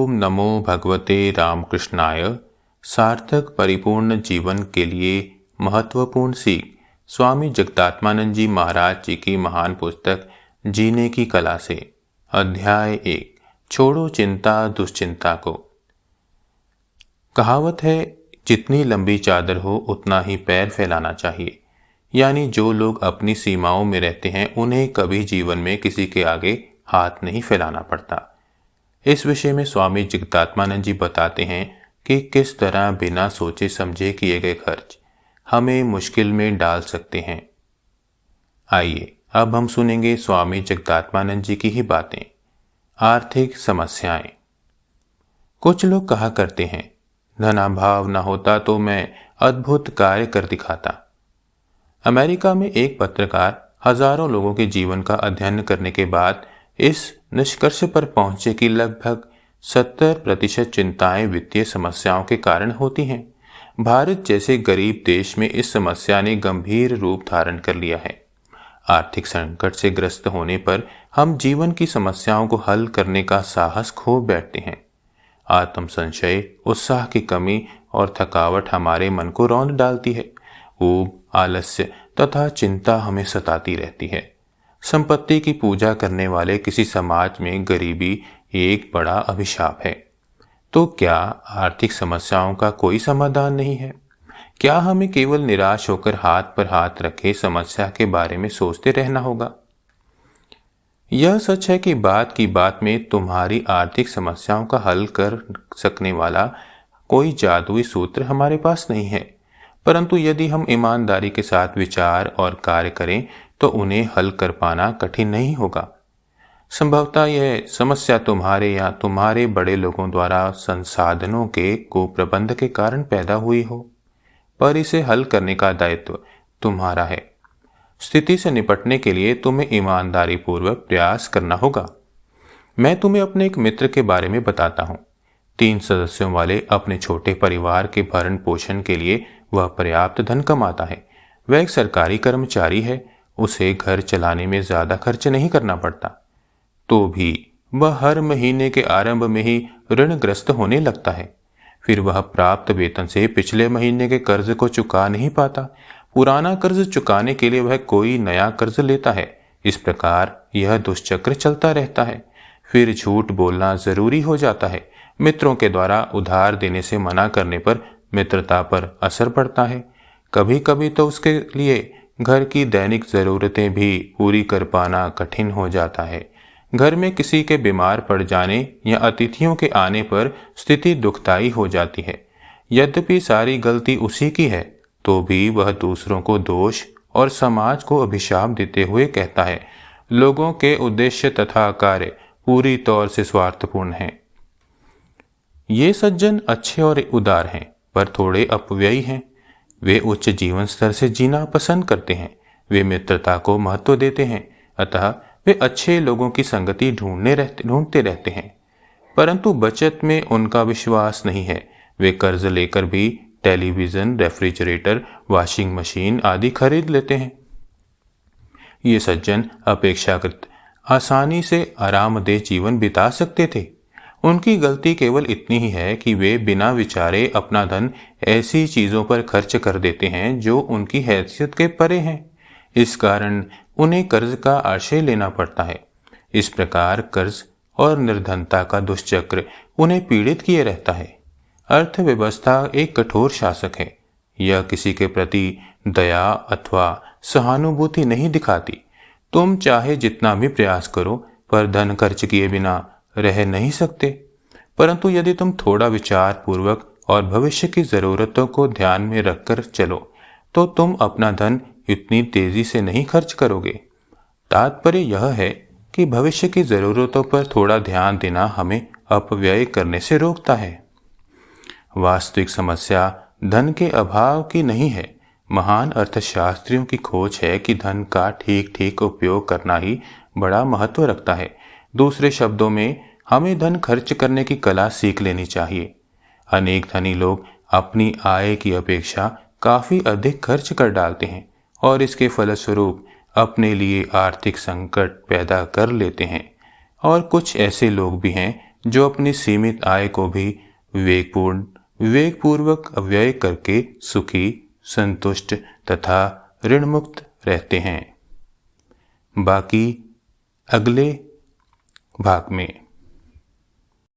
ओम नमो भगवते रामकृष्णाय। सार्थक परिपूर्ण जीवन के लिए महत्वपूर्ण सीख स्वामी जगदात्मानंद जी महाराज जी की महान पुस्तक जीने की कला से। अध्याय 1, छोड़ो चिंता दुश्चिंता को। कहावत है, जितनी लंबी चादर हो उतना ही पैर फैलाना चाहिए। यानी जो लोग अपनी सीमाओं में रहते हैं उन्हें कभी जीवन में किसी के आगे हाथ नहीं फैलाना पड़ता। इस विषय में स्वामी जगदात्मानंद जी बताते हैं कि किस तरह बिना सोचे समझे किए गए खर्च हमें मुश्किल में डाल सकते हैं। आइए अब हम सुनेंगे स्वामी जगदात्मानंद जी की ही बातें। आर्थिक समस्याएं। कुछ लोग कहा करते हैं, धनाभाव न होता तो मैं अद्भुत कार्य कर दिखाता। अमेरिका में एक पत्रकार हजारों लोगों के जीवन का अध्ययन करने के बाद इस निष्कर्ष पर पहुंचे कि लगभग 70% चिंताएं वित्तीय समस्याओं के कारण होती हैं। भारत जैसे गरीब देश में इस समस्या ने गंभीर रूप धारण कर लिया है। आर्थिक संकट से ग्रस्त होने पर हम जीवन की समस्याओं को हल करने का साहस खो बैठते हैं। आत्म संशय, उत्साह की कमी और थकावट हमारे मन को रौंद डालती है। ऊब, आलस्य तथा चिंता हमें सताती रहती है। संपत्ति की पूजा करने वाले किसी समाज में गरीबी एक बड़ा अभिशाप है। तो क्या आर्थिक समस्याओं का कोई समाधान नहीं है? क्या हमें केवल निराश होकर हाथ पर हाथ रखे समस्या के बारे में सोचते रहना होगा? यह सच है कि बात में तुम्हारी आर्थिक समस्याओं का हल कर सकने वाला कोई जादुई सूत्र हमारे पास नहीं है, परंतु यदि हम ईमानदारी के साथ विचार और कार्य करें तो उन्हें हल कर पाना कठिन नहीं होगा। संभवतः यह समस्या तुम्हारे या तुम्हारे बड़े लोगों द्वारा संसाधनों के कुप्रबंध के कारण पैदा हुई हो, पर इसे हल करने का दायित्व तुम्हारा है। स्थिति से निपटने के लिए तुम्हें ईमानदारी पूर्वक प्रयास करना होगा। मैं तुम्हें अपने एक मित्र के बारे में बताता हूँ। 3 सदस्यों वाले अपने छोटे परिवार के भरण पोषण के लिए वह पर्याप्त धन कमाता है। वह एक सरकारी कर्मचारी है। उसे घर चलाने में ज्यादा खर्च नहीं करना पड़ता। तो भी वह हर महीने के आरंभ में ही ऋणग्रस्त होने लगता है। फिर वह प्राप्त वेतन से पिछले महीने के कर्ज को चुका नहीं पाता। पुराना कर्ज चुकाने के लिए वह कोई नया कर्ज लेता है। इस प्रकार यह दुष्चक्र चलता रहता है। फिर झूठ बोलना जरूरी हो जाता है। मित्रों के द्वारा उधार देने से मना करने पर मित्रता पर असर पड़ता है। कभी कभी तो उसके लिए घर की दैनिक जरूरतें भी पूरी कर पाना कठिन हो जाता है। घर में किसी के बीमार पड़ जाने या अतिथियों के आने पर स्थिति दुखदाई हो जाती है। यद्यपि सारी गलती उसी की है, तो भी वह दूसरों को दोष और समाज को अभिशाप देते हुए कहता है, लोगों के उद्देश्य तथा कार्य पूरी तौर से स्वार्थपूर्ण हैं। ये सज्जन अच्छे और उदार हैं, पर थोड़े अपव्ययी हैं। वे उच्च जीवन स्तर से जीना पसंद करते हैं। वे मित्रता को महत्व देते हैं, अतः वे अच्छे लोगों की संगति ढूंढते रहते हैं। परंतु बचत में उनका विश्वास नहीं है। वे कर्ज लेकर भी टेलीविजन, रेफ्रिजरेटर, वॉशिंग मशीन आदि खरीद लेते हैं। ये सज्जन अपेक्षाकृत आसानी से आरामदेह जीवन बिता सकते थे। उनकी गलती केवल इतनी ही है कि वे बिना विचारे अपना धन ऐसी चीजों पर खर्च कर देते हैं जो उनकी हैसियत के परे हैं। इस कारण उन्हें कर्ज का आश्रय लेना पड़ता है। इस प्रकार कर्ज और निर्धनता का दुष्चक्र उन्हें पीड़ित किए रहता है। अर्थव्यवस्था एक कठोर शासक है। यह किसी के प्रति दया अथवा सहानुभूति नहीं दिखाती। तुम चाहे जितना भी प्रयास करो, पर धन खर्च किए बिना रह नहीं सकते। परंतु यदि तुम थोड़ा विचार पूर्वक और भविष्य की जरूरतों को ध्यान में रखकर चलो, तो तुम अपना धन इतनी तेजी से नहीं खर्च करोगे। तात्पर्य यह है कि भविष्य की जरूरतों पर थोड़ा ध्यान देना हमें अपव्यय करने से रोकता है। वास्तविक समस्या धन के अभाव की नहीं है। महान अर्थशास्त्रियों की खोज है कि धन का ठीक ठीक उपयोग करना ही बड़ा महत्व रखता है। दूसरे शब्दों में, हमें धन खर्च करने की कला सीख लेनी चाहिए। अनेक धनी लोग अपनी आय की अपेक्षा काफी अधिक खर्च कर डालते हैं और इसके फलस्वरूप अपने लिए आर्थिक संकट पैदा कर लेते हैं। और कुछ ऐसे लोग भी हैं जो अपनी सीमित आय को भी विवेकपूर्वक व्यय करके सुखी, संतुष्ट तथा ऋण मुक्त रहते हैं। बाकी अगले भाग में।